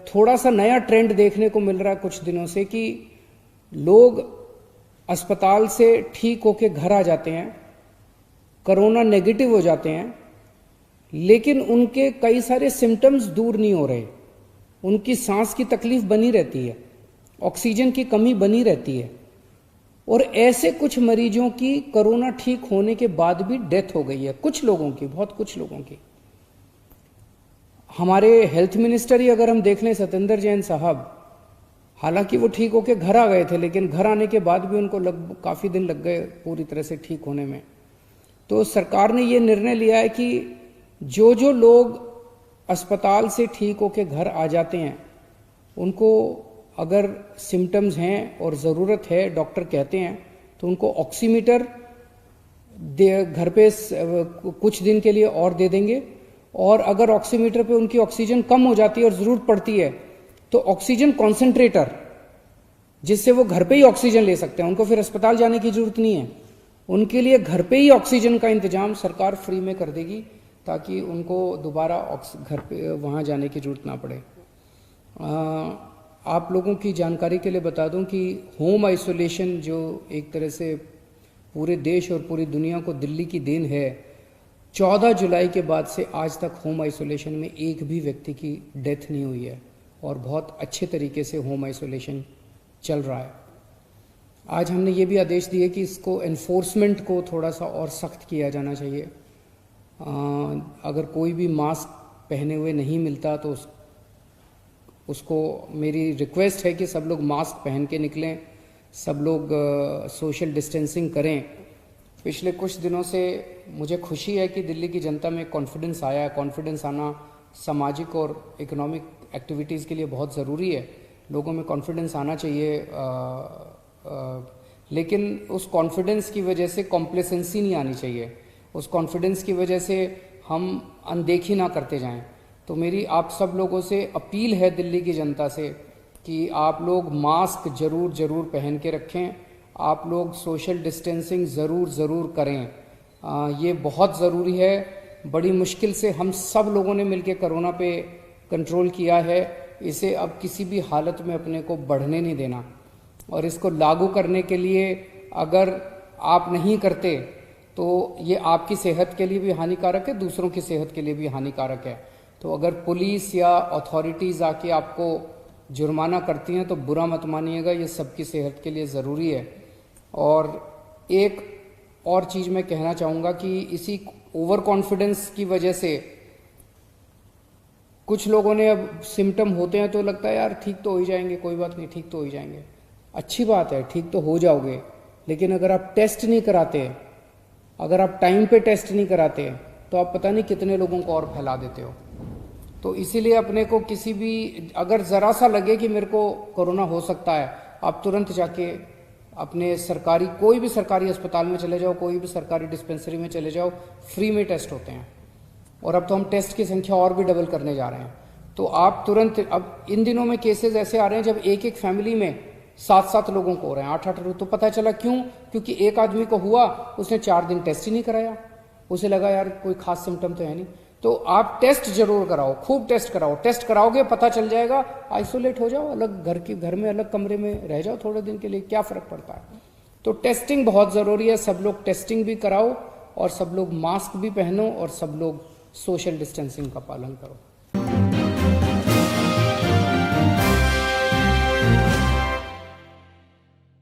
थोड़ा सा नया ट्रेंड देखने को मिल रहा है कुछ दिनों से कि लोग अस्पताल से ठीक होके घर आ जाते हैं, कोरोना नेगेटिव हो जाते हैं, लेकिन उनके कई सारे सिम्टम्स दूर नहीं हो रहे। उनकी सांस की तकलीफ बनी रहती है, ऑक्सीजन की कमी बनी रहती है, और ऐसे कुछ मरीजों की कोरोना ठीक होने के बाद भी डेथ हो गई है, कुछ लोगों की, बहुत कुछ लोगों की। हमारे हेल्थ मिनिस्टर ही अगर हम देख लें, सत्येंद्र जैन साहब, हालांकि वो ठीक होके घर आ गए थे, लेकिन घर आने के बाद भी उनको काफी दिन लग गए पूरी तरह से ठीक होने में। तो सरकार ने ये निर्णय लिया है कि जो जो लोग अस्पताल से ठीक होके घर आ जाते हैं, उनको अगर सिम्टम्स हैं और ज़रूरत है, डॉक्टर कहते हैं, तो उनको ऑक्सीमीटर घर पे कुछ दिन के लिए और दे देंगे। और अगर ऑक्सीमीटर पे उनकी ऑक्सीजन कम हो जाती है और ज़रूरत पड़ती है, तो ऑक्सीजन कॉन्सेंट्रेटर, जिससे वो घर पे ही ऑक्सीजन ले सकते हैं, उनको फिर अस्पताल जाने की जरूरत नहीं है। उनके लिए घर पे ही ऑक्सीजन का इंतजाम सरकार फ्री में कर देगी, ताकि उनको दोबारा घर पे वहाँ जाने की जरूरत ना पड़े। आप लोगों की जानकारी के लिए बता दूं कि होम आइसोलेशन, जो एक तरह से पूरे देश और पूरी दुनिया को दिल्ली की देन है, 14 जुलाई के बाद से आज तक होम आइसोलेशन में एक भी व्यक्ति की डेथ नहीं हुई है, और बहुत अच्छे तरीके से होम आइसोलेशन चल रहा है। आज हमने ये भी आदेश दिए कि इसको एनफोर्समेंट को थोड़ा सा और सख्त किया जाना चाहिए। अगर कोई भी मास्क पहने हुए नहीं मिलता तो उसको मेरी रिक्वेस्ट है कि सब लोग मास्क पहन के निकलें, सब लोग सोशल डिस्टेंसिंग करें। पिछले कुछ दिनों से मुझे खुशी है कि दिल्ली की जनता में कॉन्फिडेंस आया है। कॉन्फिडेंस आना सामाजिक और इकोनॉमिक एक्टिविटीज़ के लिए बहुत ज़रूरी है। लोगों में कॉन्फिडेंस आना चाहिए, लेकिन उस कॉन्फिडेंस की वजह से कॉम्प्लेसेंसी नहीं आनी चाहिए। उस कॉन्फिडेंस की वजह से हम अनदेखी ना करते जाएं। तो मेरी आप सब लोगों से अपील है, दिल्ली की जनता से, कि आप लोग मास्क ज़रूर पहन के रखें, आप लोग सोशल डिस्टेंसिंग ज़रूर करें। ये बहुत ज़रूरी है। बड़ी मुश्किल से हम सब लोगों ने मिलकर कोरोना पे कंट्रोल किया है। इसे अब किसी भी हालत में अपने को बढ़ने नहीं देना, और इसको लागू करने के लिए अगर आप नहीं करते तो ये आपकी सेहत के लिए भी हानिकारक है, दूसरों की सेहत के लिए भी हानिकारक है। तो अगर पुलिस या अथॉरिटीज़ आके आपको जुर्माना करती हैं तो बुरा मत मानिएगा, ये सबकी सेहत के लिए ज़रूरी है। और एक और चीज़ मैं कहना चाहूँगा कि इसी ओवर कॉन्फिडेंस की वजह से कुछ लोगों ने, अब सिम्टम होते हैं तो लगता है यार ठीक तो हो ही जाएंगे, कोई बात नहीं, ठीक तो हो ही जाएंगे। अच्छी बात है, ठीक तो हो जाओगे, लेकिन अगर आप टेस्ट नहीं कराते, अगर आप टाइम पे टेस्ट नहीं कराते, तो आप पता नहीं कितने लोगों को और फैला देते हो। तो इसीलिए अपने को किसी भी, अगर ज़रा सा लगे कि मेरे को कोरोना हो सकता है, आप तुरंत जाके अपने सरकारी, कोई भी सरकारी अस्पताल में चले जाओ, कोई भी सरकारी डिस्पेंसरी में चले जाओ, फ्री में टेस्ट होते हैं। और अब तो हम टेस्ट की संख्या और भी डबल करने जा रहे हैं। तो आप तुरंत, अब इन दिनों में केसेस ऐसे आ रहे हैं जब एक फैमिली में 7 लोगों को हो रहे हैं, 8 लोग। तो पता चला क्यों? क्योंकि एक आदमी को हुआ, उसने 4 दिन टेस्ट ही नहीं कराया, उसे लगा यार कोई खास सिम्टम तो है नहीं। तो आप टेस्ट जरूर कराओ, खूब टेस्ट कराओ। टेस्ट कराओगे पता चल जाएगा, आइसोलेट हो जाओ, अलग घर में अलग कमरे में रह जाओ थोड़े दिन के लिए, क्या फर्क पड़ता है। तो टेस्टिंग बहुत ज़रूरी है। सब लोग टेस्टिंग भी कराओ, और सब लोग मास्क भी पहनो, और सब लोग सोशल डिस्टेंसिंग का पालन करो।